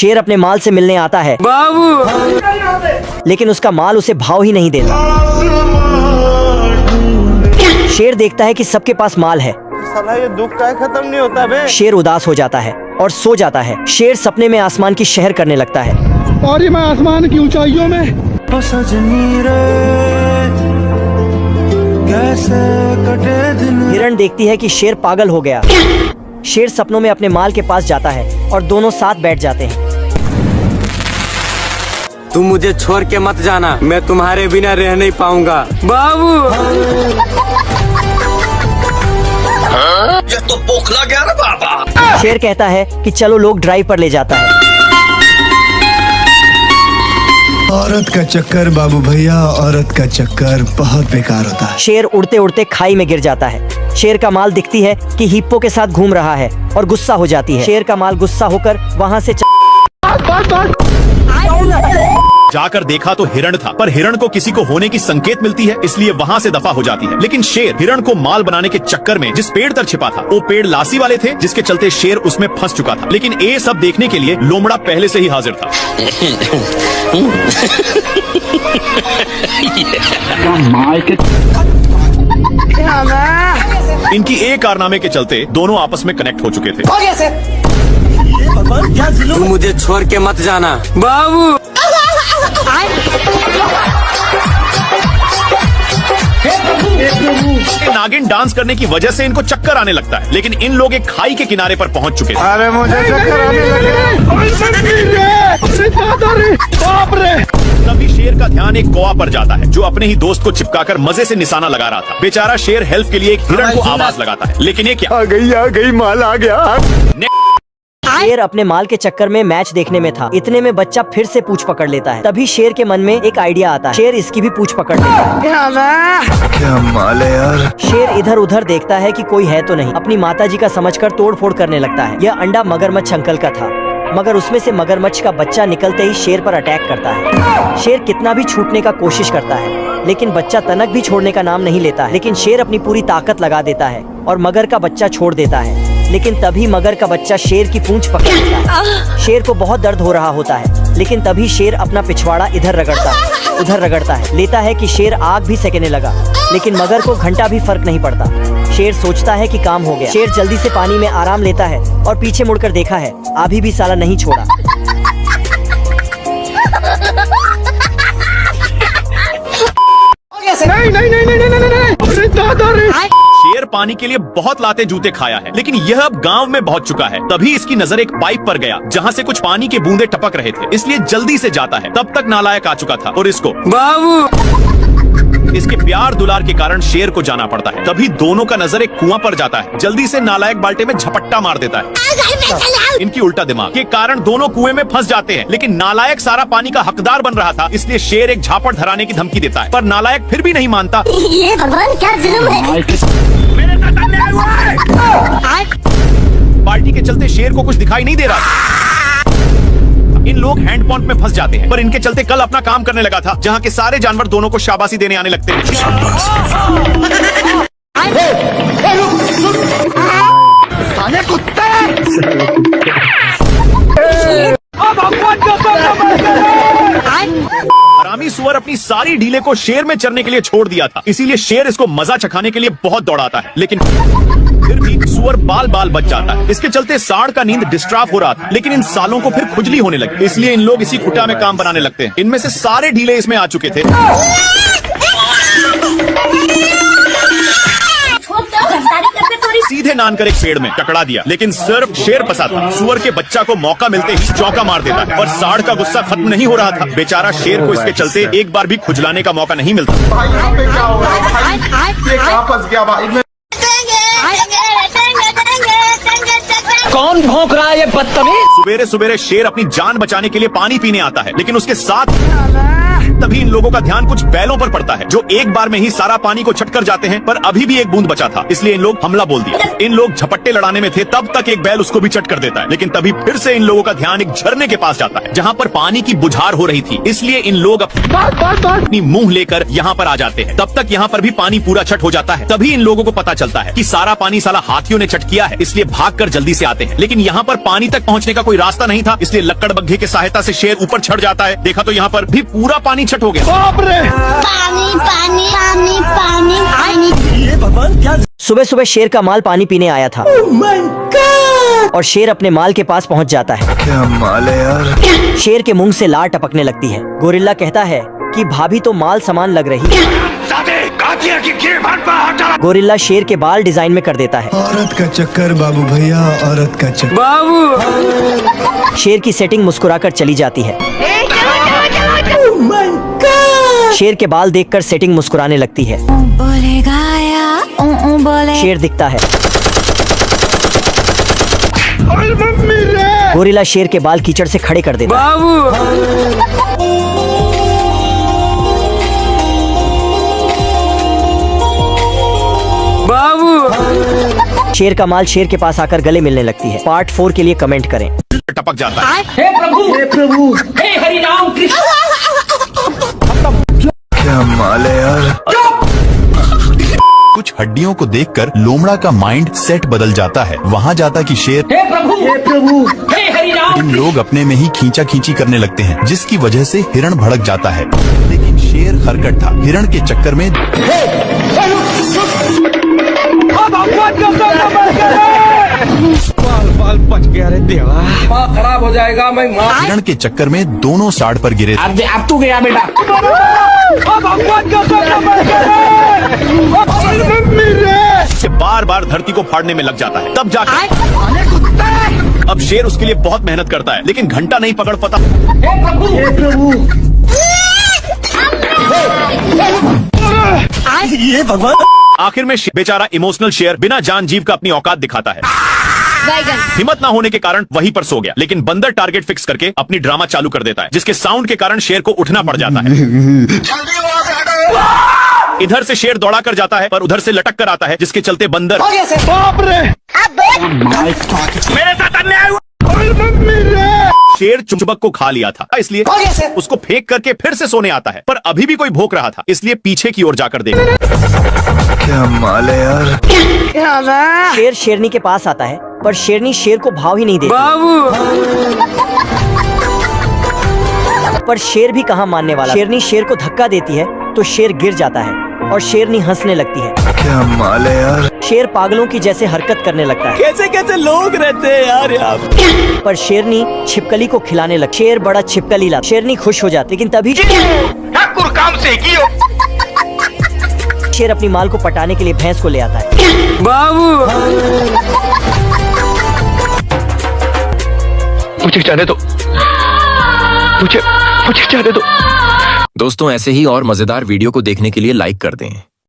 शेर अपने माल से मिलने आता है बाबू, लेकिन उसका माल उसे भाव ही नहीं देता। शेर देखता है कि सबके पास माल है। साला ये दुख का खत्म नहीं होता बे। शेर उदास हो जाता है और सो जाता है। शेर सपने में आसमान की शहर करने लगता है और मैं आसमान की ऊंचाइयों में। हिरण देखती है कि शेर पागल हो गया। शेर सपनों में अपने माल के पास जाता है और दोनों साथ बैठ जाते हैं। तुम मुझे छोड़ के मत जाना, मैं तुम्हारे बिना रह नहीं पाऊंगा बाबू। ये तो बोखला गया ना बाबा। शेर कहता है कि चलो लोग ड्राइव पर ले जाता है। औरत का चक्कर बाबू भैया, औरत का चक्कर बहुत बेकार होता है। शेर उड़ते उड़ते खाई में गिर जाता है। शेर का माल दिखती है कि हिप्पो के साथ घूम रहा है और गुस्सा हो जाती है। शेर का माल गुस्सा होकर वहाँ से जाकर देखा तो हिरण था, पर हिरण को किसी को होने की संकेत मिलती है, इसलिए वहाँ से दफा हो जाती है। लेकिन शेर हिरण को माल बनाने के चक्कर में जिस पेड़ तर छिपा था, वो पेड़ लासी वाले थे, जिसके चलते शेर उसमें फंस चुका था। लेकिन ये सब देखने के लिए लोमड़ा पहले से ही हाजिर था। इनकी एक कारनामे के चलते दोनों आपस में कनेक्ट हो चुके थे। तुम मुझे छोड़ के मत जाना बाबू। नागिन डांस करने की वजह से इनको चक्कर आने लगता है, लेकिन इन लोग एक खाई के किनारे पर पहुंच चुके थे। अरे मुझे चक्कर आने लगे। तभी शेर का ध्यान एक कौवा पर जाता है, जो अपने ही दोस्त को चिपकाकर मजे से निशाना लगा रहा था। बेचारा शेर हेल्प के लिए एक हिरण को आवाज लगाता है, लेकिन ये क्या? आ गई माल आ गया। शेर अपने माल के चक्कर में मैच देखने में था। इतने में बच्चा फिर से पूंछ पकड़ लेता है। तभी शेर के मन में एक आइडिया आता है। शेर इसकी भी पूंछ पकड़ लेता है। क्या माल है यार। शेर इधर उधर देखता है कि कोई है तो नहीं। अपनी माताजी का समझकर तोड़फोड़ करने लगता है। यह अंडा मगरमच्छ अंकल का था, मगर उसमें से मगरमच्छ का बच्चा निकलते ही शेर पर अटैक करता है। शेर कितना भी छूटने का कोशिश करता है, लेकिन बच्चा तनक भी छोड़ने का नाम नहीं लेता है। लेकिन शेर अपनी पूरी ताकत लगा देता है और मगर का बच्चा छोड़ देता है। लेकिन तभी मगर का बच्चा शेर की पूंछ पकड़ लेता है। शेर को बहुत दर्द हो रहा होता है, लेकिन तभी शेर अपना पिछवाड़ा इधर रगड़ता है, उधर रगड़ता है। लेता है कि शेर आग भी सेकने लगा, लेकिन मगर को घंटा भी फर्क नहीं पड़ता। शेर सोचता है कि काम हो गया। शेर जल्दी से पानी में आराम लेता है और पीछे मुड़कर देखा है, अभी भी साला नहीं छोड़ा। नहीं। शेर पानी के लिए बहुत लाते जूते खाया है, लेकिन यह अब गांव में पहुंच चुका है। तभी इसकी नजर एक पाइप पर गया, जहां से कुछ पानी के बूंदे टपक रहे थे, इसलिए जल्दी से जाता है। तब तक नालायक आ चुका था और इसको बाबू इसके प्यार दुलार के कारण शेर को जाना पड़ता है। तभी दोनों का नजर एक कुआं पर जाता है। जल्दी से नालायक बाल्टे में झपट्टा मार देता है। इनकी उल्टा दिमाग के कारण दोनों कुएं में फंस जाते हैं, लेकिन नालायक सारा पानी का हकदार बन रहा था, इसलिए शेर एक झापड़ धराने की धमकी देता है, पर नालायक फिर भी नहीं मानता। ये भगवान क्या जुल्म है। बाल्टी के चलते शेर को कुछ दिखाई नहीं दे रहा। इन लोग हैंड पंप में फंस जाते हैं, पर इनके चलते कल अपना काम करने लगा था, जहाँ के सारे जानवर दोनों को शाबाशी देने आने लगते हैं। हरामी सुअर अपनी सारी ढीले को शेर में चरने के लिए छोड़ दिया था, इसीलिए शेर इसको मजा चखाने के लिए बहुत दौड़ाता है, लेकिन फिर भी सुअर बाल बाल बच जाता है। इसके चलते सांड का नींद डिस्टर्ब हो रहा था, लेकिन इन सालों को फिर खुजली होने लगी, इसलिए इन लोग इसी खुटा में काम बनाने लगते हैं। इनमें से सारे ढीले इसमें आ चुके थे। सीधे नान कर एक पेड़ में टकरा दिया, लेकिन सिर्फ शेर फंसा था। सुअर के बच्चा को मौका मिलते ही चौका मार देता है, पर सांड का गुस्सा खत्म नहीं हो रहा था। बेचारा शेर को इसके चलते एक बार भी खुजलाने का मौका नहीं मिलता। कौन भौंक रहा है ये बदतमीज? सुबेरे सुबेरे शेर अपनी जान बचाने के लिए पानी पीने आता है, लेकिन उसके साथ तभी इन लोगों का ध्यान कुछ बैलों पर पड़ता है जो एक बार में ही सारा पानी को छट कर जाते हैं, पर अभी भी एक बूंद बचा था, इसलिए इन लोग हमला बोल दिया। इन लोग झपट्टे लड़ाने में थे, तब तक एक बैल उसको भी चट कर देता है, लेकिन तभी फिर से इन लोगों का ध्यान एक झरने के पास जाता है जहाँ पर पानी की बुझार हो रही थी, इसलिए इन लोग अपनी मुंह लेकर यहाँ पर आ जाते हैं। तब तक यहाँ पर भी पानी पूरा छट हो जाता है। तभी इन लोगों को पता चलता है कि सारा पानी साला हाथियों ने चट किया है, इसलिए भागकर जल्दी से आते हैं। लेकिन यहाँ पर पानी तक पहुँचने का कोई रास्ता नहीं था, इसलिए लक्कड़ बग्घे की सहायता से शेर ऊपर चढ़ जाता है। देखा तो यहाँ पर भी पूरा पानी छट हो गया। पानी पानी पानी पानी पानी। सुबह सुबह शेर का माल पानी पीने आया था और शेर अपने माल के पास पहुंच जाता है। क्या माल है यार। शेर के मुंह से लार टपकने लगती है। गोरिल्ला कहता है कि भाभी तो माल समान लग रही है। गोरिल्ला शेर के बाल डिजाइन में कर देता है। औरत का चक्कर बाबू भैया, औरत का चक्कर। बाबू शेर की सेटिंग मुस्कुराकर चली जाती है। शेर के बाल देखकर सेटिंग मुस्कुराने लगती है। बोलेगा या बोले। शेर दिखता है। गोरिल्ला शेर के बाल कीचड़ से खड़े कर देता है। बाबू बाबू शेर का माल शेर के पास आकर गले मिलने लगती है। पार्ट 4 के लिए कमेंट करें। टपक जाता है। क्या माल है यार। कुछ हड्डियों को देखकर लोमड़ा का माइंड सेट बदल जाता है। वहाँ जाता कि शेर इन लोग अपने में ही खींचा खींची करने लगते हैं, जिसकी वजह से हिरण भड़क जाता है। लेकिन शेर खरकट था। हिरण के चक्कर में बाल बच गया रे देवा, खराब हो जाएगा। मैं हिरण के चक्कर में दोनों साइड पर गिरे थे। अब तू गया बेटा। बार बार धरती को फाड़ने में लग जाता है। तब जाकर अब शेर उसके लिए बहुत मेहनत करता है, लेकिन घंटा नहीं पकड़ पाता। ये भगवान। आखिर में बेचारा इमोशनल शेर बिना जान जीव का अपनी औकात दिखाता है। हिम्मत ना होने के कारण वहीं पर सो गया, लेकिन बंदर टारगेट फिक्स करके अपनी ड्रामा चालू कर देता है, जिसके साउंड के कारण शेर को उठना पड़ जाता है। इधर से शेर दौड़ा कर जाता है, पर उधर से लटक कर आता है, जिसके चलते बंदर बाप रे मेरे साथ अन्याय हुआ। शेर चुंबक को खा लिया था, इसलिए उसको फेंक करके फिर से सोने आता है, पर अभी भी कोई भौंक रहा था, इसलिए पीछे की ओर जाकर देखा। क्या माल है यार। शेर शेरनी के पास आता है, पर शेरनी शेर को भाव ही नहीं देती। पर शेर भी कहाँ मानने वाला। शेरनी शेर को धक्का देती है तो शेर गिर जाता है और शेरनी हंसने लगती है। क्या माल है यार। शेर पागलों की जैसे हरकत करने लगता है। कैसे कैसे लोग रहते हैं यार यहाँ। पर शेरनी छिपकली को खिलाने लग। शेर बड़ा छिपकली ला। शेरनी खुश हो जाती, लेकिन तभी शेर अपनी माल को पटाने के लिए भैंस को ले आता है। बाबू मुझे जाने दो, मुझे जाने दो। दोस्तों ऐसे ही और मजेदार वीडियो को देखने के लिए लाइक कर दें।